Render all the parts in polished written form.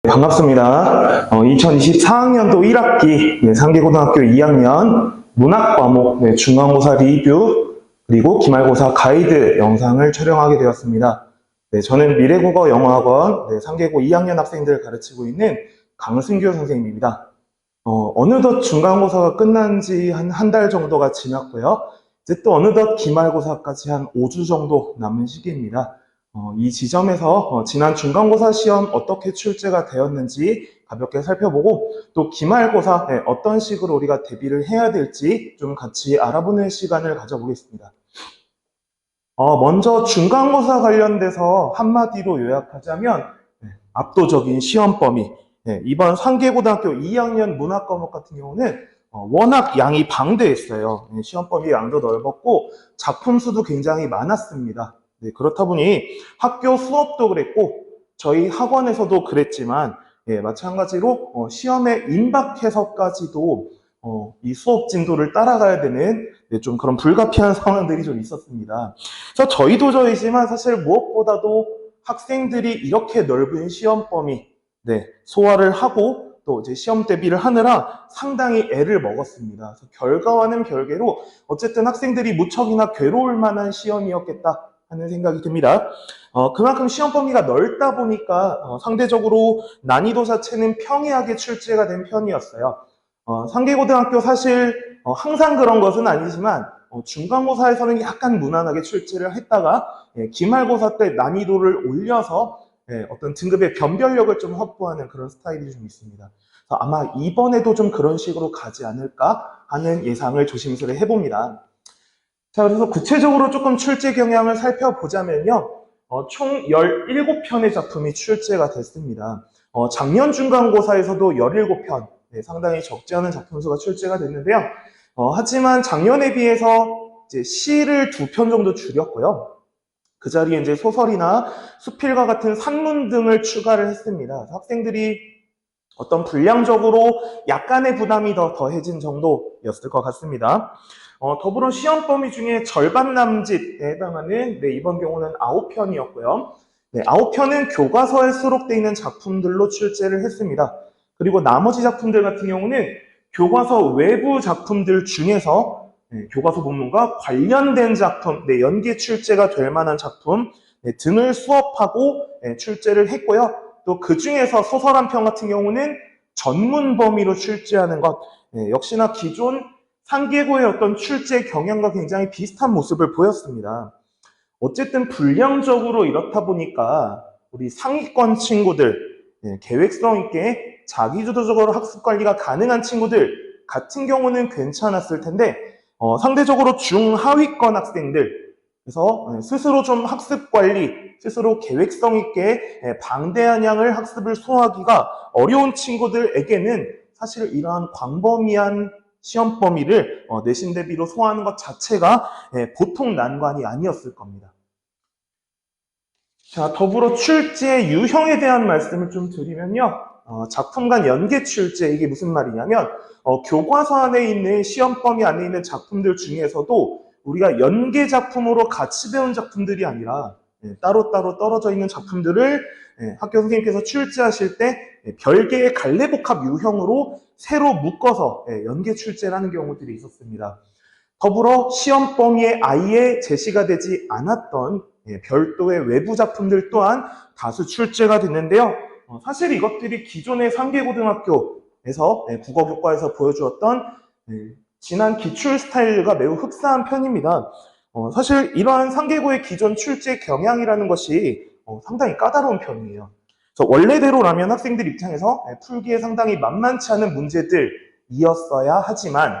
반갑습니다. 2024학년도 1학기 상계고등학교 2학년 문학과목 중간고사 리뷰 그리고 기말고사 가이드 영상을 촬영하게 되었습니다. 저는 미래국어영어학원 상계고 2학년 학생들을 가르치고 있는 강승규 선생님입니다. 어느덧 중간고사가 끝난 지 한 달 정도가 지났고요. 이제 또 어느덧 기말고사까지 한 5주 정도 남은 시기입니다. 이 지점에서 지난 중간고사 시험 어떻게 출제가 되었는지 가볍게 살펴보고 또 기말고사 어떤 식으로 우리가 대비를 해야 될지 좀 같이 알아보는 시간을 가져보겠습니다. 먼저 중간고사 관련돼서 한마디로 요약하자면 압도적인 시험 범위. 이번 상계고등학교 2학년 문학 과목 같은 경우는 워낙 양이 방대했어요. 시험 범위 양도 넓었고 작품 수도 굉장히 많았습니다. 그렇다 보니 학교 수업도 그랬고 저희 학원에서도 그랬지만 마찬가지로 시험에 임박해서까지도 이 수업 진도를 따라가야 되는 좀 그런 불가피한 상황들이 좀 있었습니다. 그래서 저희도 저희지만 사실 무엇보다도 학생들이 이렇게 넓은 시험 범위 소화를 하고 또 이제 시험 대비를 하느라 상당히 애를 먹었습니다. 그래서 결과와는 별개로 어쨌든 학생들이 무척이나 괴로울 만한 시험이었겠다 하는 생각이 듭니다. 그만큼 시험 범위가 넓다 보니까 상대적으로 난이도 자체는 평이하게 출제가 된 편이었어요. 상계고등학교 사실 항상 그런 것은 아니지만 중간고사에서는 약간 무난하게 출제를 했다가 기말고사 때 난이도를 올려서 어떤 등급의 변별력을 좀 확보하는 그런 스타일이 좀 있습니다. 그래서 아마 이번에도 좀 그런 식으로 가지 않을까 하는 예상을 조심스레 해봅니다. 자, 그래서 구체적으로 조금 출제 경향을 살펴보자면요. 총 17편의 작품이 출제가 됐습니다. 작년 중간고사에서도 17편, 상당히 적지 않은 작품 수가 출제가 됐는데요. 하지만 작년에 비해서 이제 시를 2편 정도 줄였고요. 그 자리에 이제 소설이나 수필과 같은 산문 등을 추가를 했습니다. 학생들이 어떤 분량적으로 약간의 부담이 더 더해진 정도였을 것 같습니다. 더불어 시험 범위 중에 절반 남짓에 해당하는 이번 경우는 9편이었고요. 9편은 교과서에 수록되어 있는 작품들로 출제를 했습니다. 그리고 나머지 작품들 같은 경우는 교과서 외부 작품들 중에서 교과서 본문과 관련된 작품, 연계 출제가 될 만한 작품 등을 수업하고 출제를 했고요. 또 그 중에서 소설 한 편 같은 경우는 전문 범위로 출제하는 것, 역시나 기존 상계고의 어떤 출제 경향과 굉장히 비슷한 모습을 보였습니다. 어쨌든 분량적으로 이렇다 보니까 우리 상위권 친구들, 계획성 있게 자기주도적으로 학습 관리가 가능한 친구들 같은 경우는 괜찮았을 텐데 상대적으로 중하위권 학생들, 그래서 스스로 좀 학습 관리, 스스로 계획성 있게 방대한 양을 학습을 소화하기가 어려운 친구들에게는 사실 이러한 광범위한 시험 범위를 내신 대비로 소화하는 것 자체가 보통 난관이 아니었을 겁니다. 자, 더불어 출제 유형에 대한 말씀을 좀 드리면요. 작품 간 연계 출제, 이게 무슨 말이냐면 교과서 안에 있는 시험 범위 안에 있는 작품들 중에서도 우리가 연계 작품으로 같이 배운 작품들이 아니라 따로따로 떨어져 있는 작품들을 학교 선생님께서 출제하실 때 별개의 갈래복합 유형으로 새로 묶어서 연계 출제를 하는 경우들이 있었습니다. 더불어 시험 범위에 아예 제시가 되지 않았던 별도의 외부 작품들 또한 다수 출제가 됐는데요. 사실 이것들이 기존의 상계고등학교에서 국어교과에서 보여주었던 지난 기출 스타일과 매우 흡사한 편입니다. 사실 이러한 상계고의 기존 출제 경향이라는 것이 상당히 까다로운 편이에요. 그래서 원래대로라면 학생들 입장에서 풀기에 상당히 만만치 않은 문제들이었어야 하지만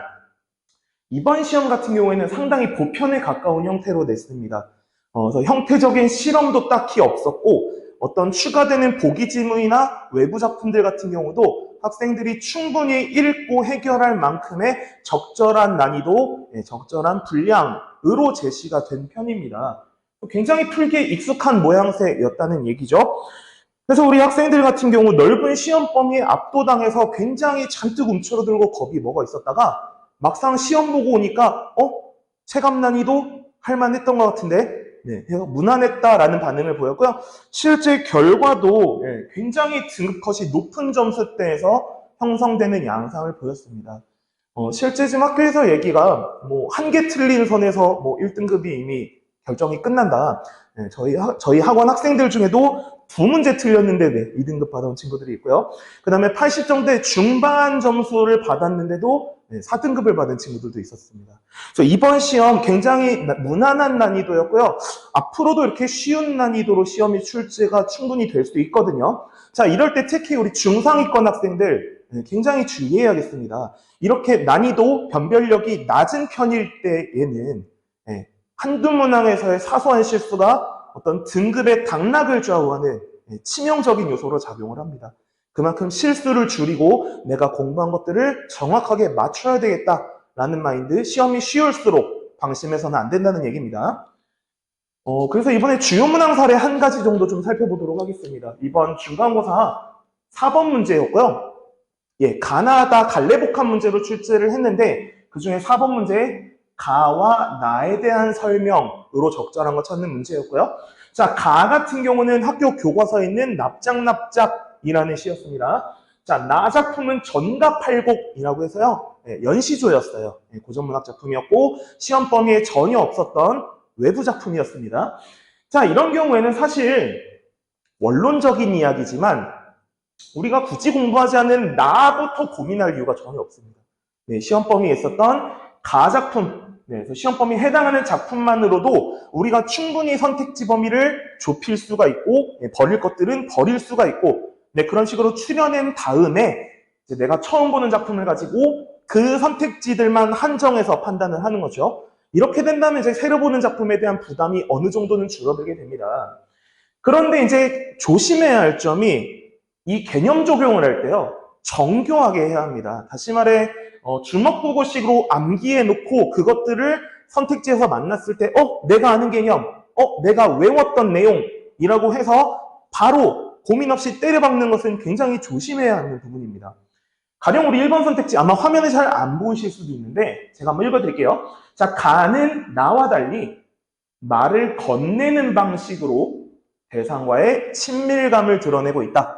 이번 시험 같은 경우에는 상당히 보편에 가까운 형태로 냈습니다. 그래서 형태적인 실험도 딱히 없었고 어떤 추가되는 보기 지문이나 외부 작품들 같은 경우도 학생들이 충분히 읽고 해결할 만큼의 적절한 난이도, 적절한 분량으로 제시가 된 편입니다. 굉장히 풀기에 익숙한 모양새였다는 얘기죠. 그래서 우리 학생들 같은 경우 넓은 시험 범위에 압도당해서 굉장히 잔뜩 움츠러들고 겁이 먹어 있었다가 막상 시험 보고 오니까 체감 난이도 할만했던 것 같은데 해서 무난했다라는 반응을 보였고요. 실제 결과도 굉장히 등급 컷이 높은 점수대에서 형성되는 양상을 보였습니다. 실제 지금 학교에서 얘기가 한 개 틀린 선에서 1등급이 이미 결정이 끝난다. 저희 학원 학생들 중에도 2문제 틀렸는데 2등급 받아온 친구들이 있고요. 그 다음에 80점대 중반 점수를 받았는데도 4등급을 받은 친구들도 있었습니다. 그래서 이번 시험 굉장히 무난한 난이도였고요. 앞으로도 이렇게 쉬운 난이도로 시험이 출제가 충분히 될 수도 있거든요. 자, 이럴 때 특히 우리 중상위권 학생들 굉장히 주의해야겠습니다. 이렇게 난이도, 변별력이 낮은 편일 때에는 한두 문항에서의 사소한 실수가 어떤 등급의 당락을 좌우하는 치명적인 요소로 작용을 합니다. 그만큼 실수를 줄이고 내가 공부한 것들을 정확하게 맞춰야 되겠다라는 마인드, 시험이 쉬울수록 방심해서는 안 된다는 얘기입니다. 그래서 이번에 주요 문항 사례 한 가지 정도 좀 살펴보도록 하겠습니다. 이번 중간고사 4번 문제였고요. 가나다 갈래복합 문제로 출제를 했는데 그 중에 4번 문제 가와 나에 대한 설명으로 적절한 거 찾는 문제였고요. 자, 가 같은 경우는 학교 교과서에 있는 납작납작이라는 시였습니다. 자, 나 작품은 전가팔곡이라고 해서요. 연시조였어요. 고전문학 작품이었고 시험 범위에 전혀 없었던 외부 작품이었습니다. 자, 이런 경우에는 사실 원론적인 이야기지만 우리가 굳이 공부하지 않는 나부터 고민할 이유가 전혀 없습니다. 시험 범위에 있었던 가 작품, 그래서 시험 범위에 해당하는 작품만으로도 우리가 충분히 선택지 범위를 좁힐 수가 있고 버릴 것들은 버릴 수가 있고 그런 식으로 추려낸 다음에 이제 내가 처음 보는 작품을 가지고 그 선택지들만 한정해서 판단을 하는 거죠. 이렇게 된다면 이제 새로 보는 작품에 대한 부담이 어느 정도는 줄어들게 됩니다. 그런데 이제 조심해야 할 점이 이 개념 적용을 할 때요. 정교하게 해야 합니다. 다시 말해 주먹보고식으로 암기해 놓고 그것들을 선택지에서 만났을 때 내가 아는 개념, 내가 외웠던 내용이라고 해서 바로 고민 없이 때려박는 것은 굉장히 조심해야 하는 부분입니다. 가령 우리 1번 선택지 아마 화면에 잘 안 보이실 수도 있는데 제가 한번 읽어드릴게요. 자, 가는 나와 달리 말을 건네는 방식으로 대상과의 친밀감을 드러내고 있다.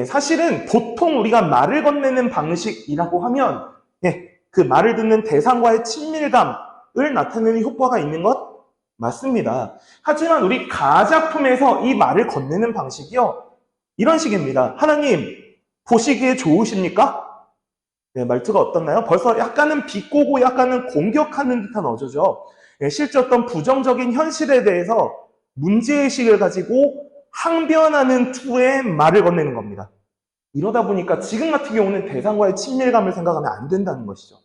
사실은 보통 우리가 말을 건네는 방식이라고 하면 그 말을 듣는 대상과의 친밀감을 나타내는 효과가 있는 것 맞습니다. 하지만 우리 가작품에서 이 말을 건네는 방식이요. 이런 식입니다. 하나님, 보시기에 좋으십니까? 말투가 어떻나요? 벌써 약간은 비꼬고 약간은 공격하는 듯한 어조죠. 실제 어떤 부정적인 현실에 대해서 문제의식을 가지고 항변하는 투의 말을 건네는 겁니다. 이러다 보니까 지금 같은 경우는 대상과의 친밀감을 생각하면 안 된다는 것이죠.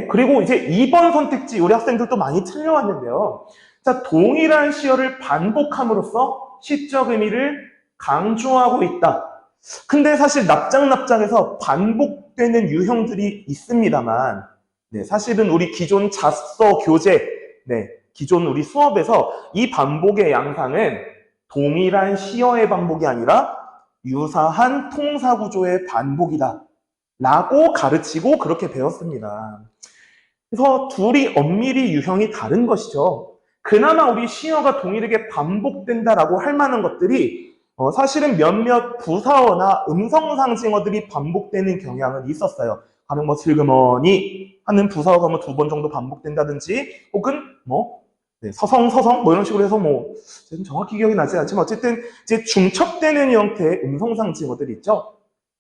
그리고 이제 2번 선택지 우리 학생들도 많이 틀려왔는데요. 자, 동일한 시어를 반복함으로써 시적 의미를 강조하고 있다. 근데 사실 납작납작해서 반복되는 유형들이 있습니다만 사실은 우리 기존 자습서 교재, 기존 우리 수업에서 이 반복의 양상은 동일한 시어의 반복이 아니라 유사한 통사구조의 반복이다 라고 가르치고 그렇게 배웠습니다. 그래서 둘이 엄밀히 유형이 다른 것이죠. 그나마 우리 시어가 동일하게 반복된다라고 할 만한 것들이 사실은 몇몇 부사어나 음성상징어들이 반복되는 경향은 있었어요. 가령 슬그머니 하는 부사어가 2번 정도 반복된다든지 혹은 서성 이런 식으로 해서 지금 정확히 기억이 나지 않지만 어쨌든 이제 중첩되는 형태의 음성상징어들이 있죠.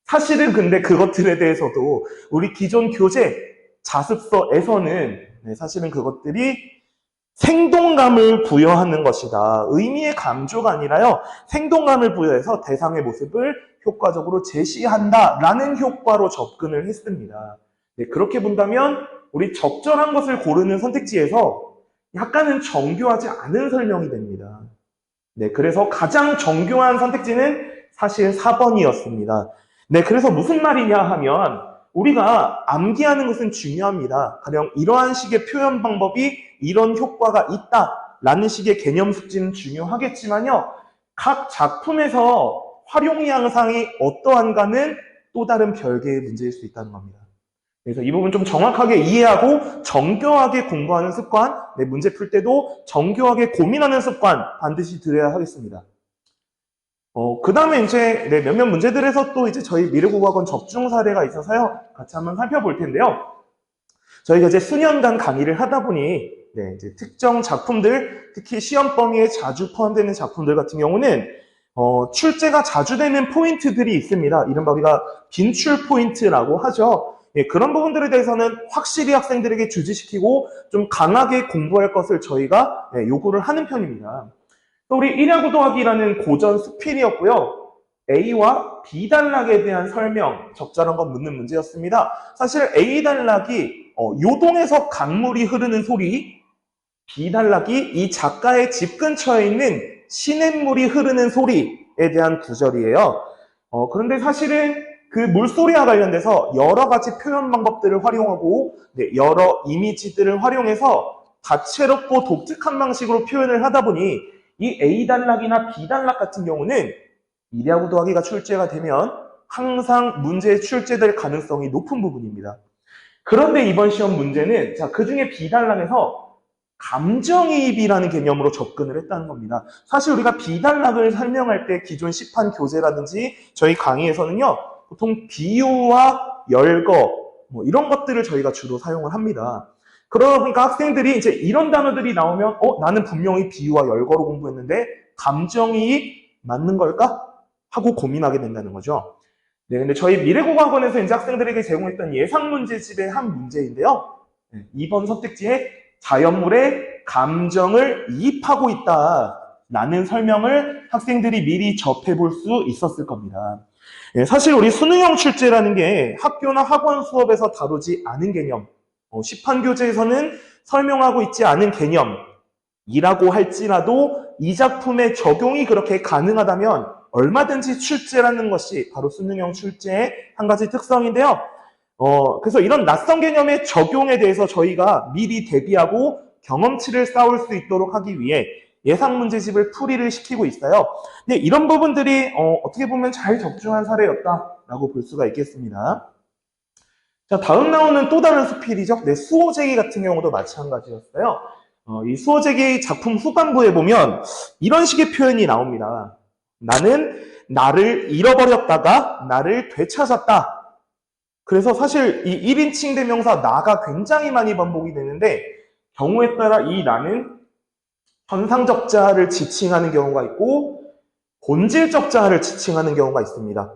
사실은 근데 그것들에 대해서도 우리 기존 교재 자습서에서는 사실은 그것들이 생동감을 부여하는 것이다. 의미의 강조가 아니라요. 생동감을 부여해서 대상의 모습을 효과적으로 제시한다라는 효과로 접근을 했습니다. 그렇게 본다면 우리 적절한 것을 고르는 선택지에서 약간은 정교하지 않은 설명이 됩니다. 그래서 가장 정교한 선택지는 사실 4번이었습니다. 그래서 무슨 말이냐 하면 우리가 암기하는 것은 중요합니다. 가령 이러한 식의 표현 방법이 이런 효과가 있다라는 식의 개념 숙지는 중요하겠지만요. 각 작품에서 활용 양상이 어떠한가는 또 다른 별개의 문제일 수 있다는 겁니다. 그래서 이 부분 좀 정확하게 이해하고 정교하게 공부하는 습관, 네, 문제 풀 때도 정교하게 고민하는 습관 반드시 들여야 하겠습니다. 그 다음에 이제 네, 몇몇 문제들에서 또 이제 저희 미래국어학원 적중 사례가 있어서요. 같이 한번 살펴볼 텐데요. 저희가 이제 수년간 강의를 하다 보니 네, 이제 특정 작품들, 특히 시험 범위에 자주 포함되는 작품들 같은 경우는 출제가 자주 되는 포인트들이 있습니다. 이른바 우리가 빈출 포인트라고 하죠. 예, 그런 부분들에 대해서는 확실히 학생들에게 주지시키고 좀 강하게 공부할 것을 저희가 요구를 하는 편입니다. 또 우리 1하고 더하기라는 고전 수필이었고요. A와 B 단락에 대한 설명, 적절한 건 묻는 문제였습니다. 사실 A 단락이 요동에서 강물이 흐르는 소리, B 단락이 이 작가의 집 근처에 있는 시냇물이 흐르는 소리에 대한 구절이에요. 그런데 사실은 그 물소리와 관련돼서 여러 가지 표현 방법들을 활용하고 여러 이미지들을 활용해서 다채롭고 독특한 방식으로 표현을 하다 보니 이 A 단락이나 B 단락 같은 경우는 1하고 더하기가 출제가 되면 항상 문제에 출제될 가능성이 높은 부분입니다. 그런데 이번 시험 문제는 그 중에 B 단락에서 감정이입이라는 개념으로 접근을 했다는 겁니다. 사실 우리가 B 단락을 설명할 때 기존 시판 교재라든지 저희 강의에서는요, 보통 비유와 열거 이런 것들을 저희가 주로 사용을 합니다. 그러다 보니까 학생들이 이제 이런 단어들이 나오면 나는 분명히 비유와 열거로 공부했는데 감정이입 맞는 걸까? 하고 고민하게 된다는 거죠. 네, 근데 저희 미래국어학원에서 이제 학생들에게 제공했던 예상 문제집의 한 문제인데요. 이번 선택지에 자연물에 감정을 이입하고 있다라는 설명을 학생들이 미리 접해볼 수 있었을 겁니다. 사실 우리 수능형 출제라는 게 학교나 학원 수업에서 다루지 않은 개념, 시판교재에서는 설명하고 있지 않은 개념이라고 할지라도 이 작품의 적용이 그렇게 가능하다면 얼마든지 출제라는 것이 바로 수능형 출제의 한 가지 특성인데요. 그래서 이런 낯선 개념의 적용에 대해서 저희가 미리 대비하고 경험치를 쌓을 수 있도록 하기 위해 예상 문제집을 풀이를 시키고 있어요. 근데 이런 부분들이 어떻게 보면 잘 적중한 사례였다라고 볼 수가 있겠습니다. 자, 다음 나오는 또 다른 수필이죠. 네, 수호제기 같은 경우도 마찬가지였어요. 이 수호제기 작품 후반부에 보면 이런 식의 표현이 나옵니다. 나는 나를 잃어버렸다가 나를 되찾았다. 그래서 사실 이 1인칭 대명사 나가 굉장히 많이 반복이 되는데 경우에 따라 이 나는 현상적자를 지칭하는 경우가 있고 본질적자를 지칭하는 경우가 있습니다.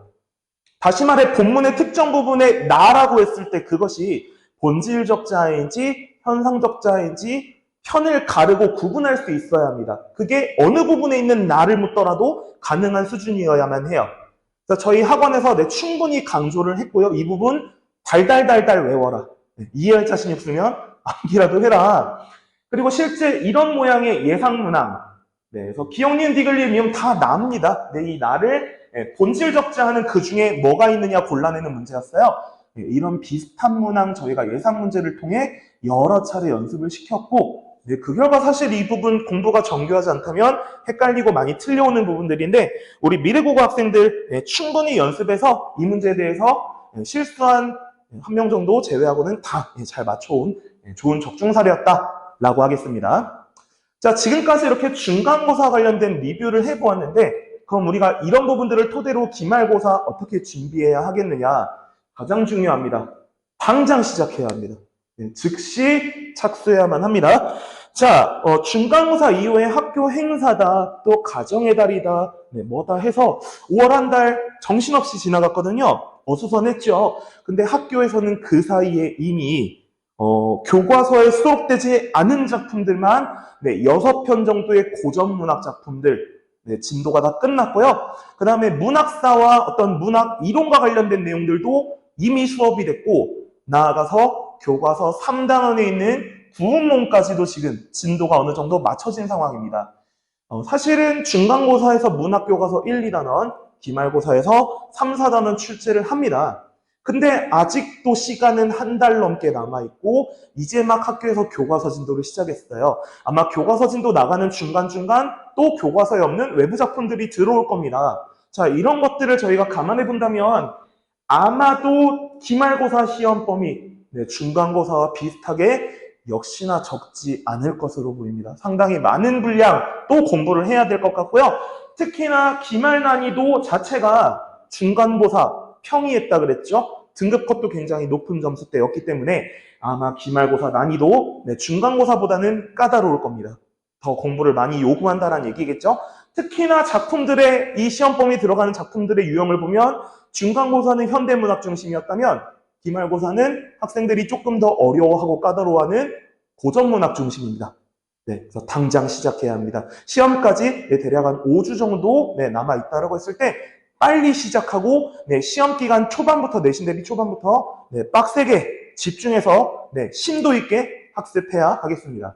다시 말해 본문의 특정 부분에 나라고 했을 때 그것이 본질적자인지 현상적자인지 편을 가르고 구분할 수 있어야 합니다. 그게 어느 부분에 있는 나를 묻더라도 가능한 수준이어야만 해요. 그래서 저희 학원에서 충분히 강조를 했고요. 이 부분 달달달달 외워라. 이해할 자신이 없으면 암기라도 해라. 그리고 실제 이런 모양의 예상 문항. 그래서 기억, 니은, 디귿, 리을, 미음 다 나옵니다. 이 나를 본질적자하는 그 중에 뭐가 있느냐 골라내는 문제였어요. 이런 비슷한 문항 저희가 예상 문제를 통해 여러 차례 연습을 시켰고 그 결과 사실 이 부분 공부가 정교하지 않다면 헷갈리고 많이 틀려오는 부분들인데 우리 미래국어 학생들 충분히 연습해서 이 문제에 대해서 실수한 한 명 정도 제외하고는 다 잘 맞춰온 좋은 적중 사례였다라고 하겠습니다. 자, 지금까지 이렇게 중간고사 관련된 리뷰를 해보았는데 그럼 우리가 이런 부분들을 토대로 기말고사 어떻게 준비해야 하겠느냐? 가장 중요합니다. 당장 시작해야 합니다. 즉시 착수해야만 합니다. 자, 중간고사 이후에 학교 행사다, 또 가정의 달이다, 뭐다 해서 5월 한 달 정신없이 지나갔거든요. 어수선했죠. 근데 학교에서는 그 사이에 이미 교과서에 수록되지 않은 작품들만 6편 정도의 고전문학 작품들 진도가 다 끝났고요. 그 다음에 문학사와 어떤 문학 이론과 관련된 내용들도 이미 수업이 됐고 나아가서 교과서 3단원에 있는 구운문까지도 지금 진도가 어느 정도 맞춰진 상황입니다. 사실은 중간고사에서 문학교과서 1, 2단원, 기말고사에서 3, 4단원 출제를 합니다. 근데 아직도 시간은 한 달 넘게 남아있고 이제 막 학교에서 교과서 진도를 시작했어요. 아마 교과서 진도 나가는 중간중간 또 교과서에 없는 외부 작품들이 들어올 겁니다. 자, 이런 것들을 저희가 감안해 본다면 아마도 기말고사 시험 범위 네, 중간고사와 비슷하게 역시나 적지 않을 것으로 보입니다. 상당히 많은 분량 또 공부를 해야 될 것 같고요. 특히나 기말 난이도 자체가 중간고사 평이했다 그랬죠. 등급컷도 굉장히 높은 점수대였기 때문에 아마 기말고사 난이도 네, 중간고사보다는 까다로울 겁니다. 더 공부를 많이 요구한다는 얘기겠죠. 특히나 작품들의 이 시험범위 들어가는 작품들의 유형을 보면 중간고사는 현대문학 중심이었다면 기말고사는 학생들이 조금 더 어려워하고 까다로워하는 고전문학 중심입니다. 네, 그래서 당장 시작해야 합니다. 시험까지 네, 대략 한 5주 정도 네, 남아있다라고 했을 때 빨리 시작하고 네, 시험 기간 초반부터 내신 대비 초반부터 네, 빡세게 집중해서 네, 심도 있게 학습해야 하겠습니다.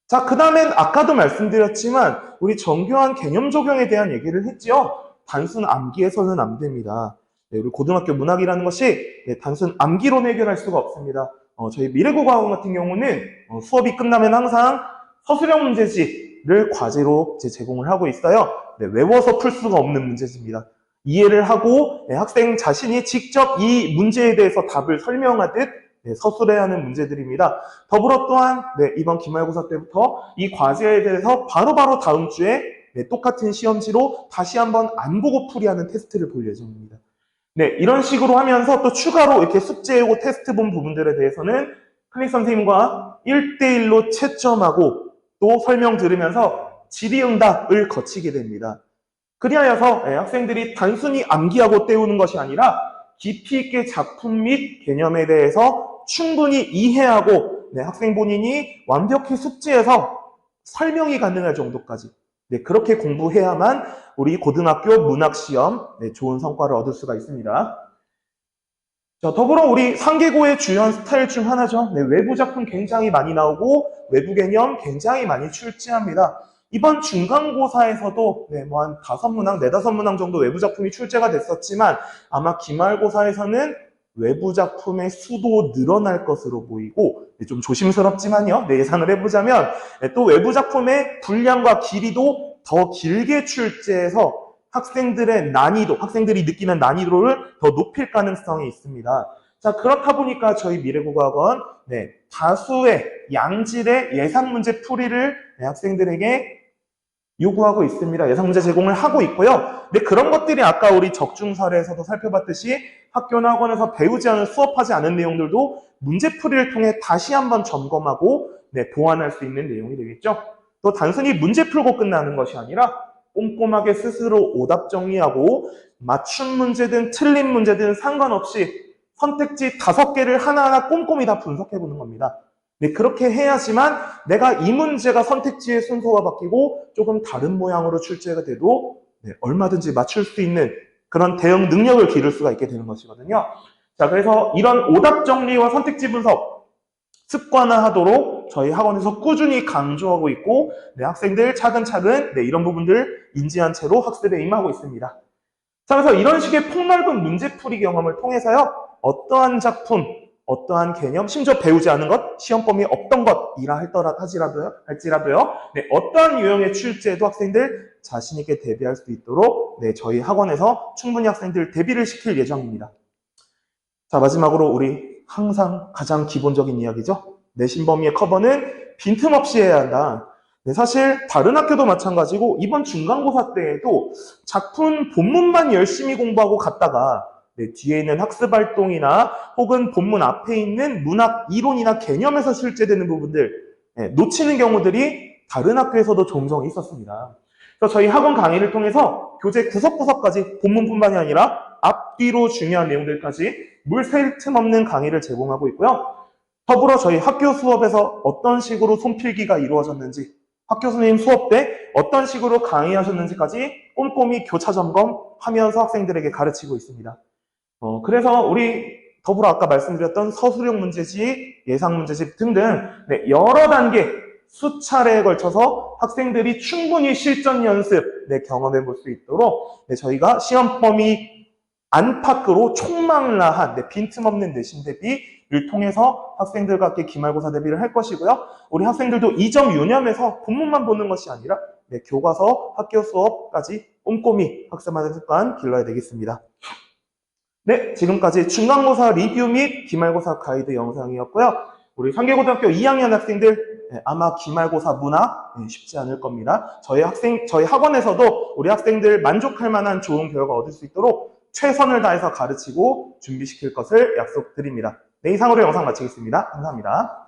자, 그 다음엔 아까도 말씀드렸지만 우리 정교한 개념 적용에 대한 얘기를 했죠. 단순 암기해서는 안 됩니다. 네, 우리 고등학교 문학이라는 것이 네, 단순 암기로 해결할 수가 없습니다. 저희 미래국어학원 같은 경우는 수업이 끝나면 항상 서술형 문제지를 과제로 제공을 하고 있어요. 네, 외워서 풀 수가 없는 문제지입니다. 이해를 하고 네, 학생 자신이 직접 이 문제에 대해서 답을 설명하듯 네, 서술해야 하는 문제들입니다. 더불어 또한 네, 이번 기말고사 때부터 이 과제에 대해서 바로바로 다음 주에 네, 똑같은 시험지로 다시 한번 안 보고 풀이하는 테스트를 볼 예정입니다. 네, 이런 식으로 하면서 또 추가로 이렇게 숙제하고 테스트 본 부분들에 대해서는 클릭 선생님과 1대1로 채점하고 또 설명 들으면서 질의응답을 거치게 됩니다. 그리하여서 학생들이 단순히 암기하고 때우는 것이 아니라 깊이 있게 작품 및 개념에 대해서 충분히 이해하고 학생 본인이 완벽히 숙지해서 설명이 가능할 정도까지 그렇게 공부해야만 우리 고등학교 문학시험 좋은 성과를 얻을 수가 있습니다. 자, 더불어 우리 상계고의 주요한 스타일 중 하나죠. 외부 작품 굉장히 많이 나오고 외부 개념 굉장히 많이 출제합니다. 이번 중간고사에서도 뭐 한 5문항, 4-5문항 정도 외부 작품이 출제가 됐었지만 아마 기말고사에서는 외부 작품의 수도 늘어날 것으로 보이고 좀 조심스럽지만요. 예상을 해보자면 또 외부 작품의 분량과 길이도 더 길게 출제해서 학생들의 난이도, 학생들이 느끼는 난이도를 더 높일 가능성이 있습니다. 자, 그렇다 보니까 저희 미래국어학원 다수의 양질의 예상 문제 풀이를 학생들에게 요구하고 있습니다. 예상 문제 제공을 하고 있고요. 근데 그런 것들이 아까 우리 적중 사례에서도 살펴봤듯이 학교나 학원에서 배우지 않은 수업하지 않은 내용들도 문제풀이를 통해 다시 한번 점검하고 보완할 수 있는 내용이 되겠죠. 또 단순히 문제 풀고 끝나는 것이 아니라 꼼꼼하게 스스로 오답 정리하고 맞춤 문제든 틀린 문제든 상관없이 선택지 5개를 하나하나 꼼꼼히 다 분석해보는 겁니다. 그렇게 해야지만 내가 이 문제가 선택지의 순서가 바뀌고 조금 다른 모양으로 출제가 돼도 얼마든지 맞출 수 있는 그런 대응 능력을 기를 수가 있게 되는 것이거든요. 자, 그래서 이런 오답 정리와 선택지 분석 습관화하도록 저희 학원에서 꾸준히 강조하고 있고 학생들 차근차근 이런 부분들 인지한 채로 학습에 임하고 있습니다. 자, 그래서 이런 식의 폭넓은 문제풀이 경험을 통해서요. 어떠한 작품, 어떠한 개념, 심지어 배우지 않은 것, 시험범위 없던 것이라 할지라도요. 어떠한 유형의 출제에도 학생들 자신 있게 대비할 수 있도록 저희 학원에서 충분히 학생들 대비를 시킬 예정입니다. 자, 마지막으로 우리 항상 가장 기본적인 이야기죠. 내신 범위의 커버는 빈틈없이 해야 한다. 사실 다른 학교도 마찬가지고 이번 중간고사 때에도 작품 본문만 열심히 공부하고 갔다가 뒤에 있는 학습활동이나 혹은 본문 앞에 있는 문학 이론이나 개념에서 실제되는 부분들 놓치는 경우들이 다른 학교에서도 종종 있었습니다. 그래서 저희 학원 강의를 통해서 교재 구석구석까지 본문뿐만이 아니라 앞뒤로 중요한 내용들까지 물 셀 틈 없는 강의를 제공하고 있고요. 더불어 저희 학교 수업에서 어떤 식으로 손필기가 이루어졌는지, 학교 선생님 수업 때 어떤 식으로 강의하셨는지까지 꼼꼼히 교차 점검하면서 학생들에게 가르치고 있습니다. 그래서 우리 더불어 아까 말씀드렸던 서술형 문제집, 예상 문제집 등등 여러 단계 수차례에 걸쳐서 학생들이 충분히 실전 연습 경험해 볼 수 있도록 저희가 시험 범위 안팎으로 총망라한 빈틈없는 내신 대비를 통해서 학생들과 함께 기말고사 대비를 할 것이고요. 우리 학생들도 이 점 유념해서 본문만 보는 것이 아니라 교과서, 학교 수업까지 꼼꼼히 학습하는 습관 길러야 되겠습니다. 네, 지금까지 중간고사 리뷰 및 기말고사 가이드 영상이었고요. 우리 상계고등학교 2학년 학생들 아마 기말고사 문학 쉽지 않을 겁니다. 저희 학원에서도 우리 학생들 만족할 만한 좋은 결과 얻을 수 있도록 최선을 다해서 가르치고 준비시킬 것을 약속드립니다. 네, 이상으로 영상 마치겠습니다. 감사합니다.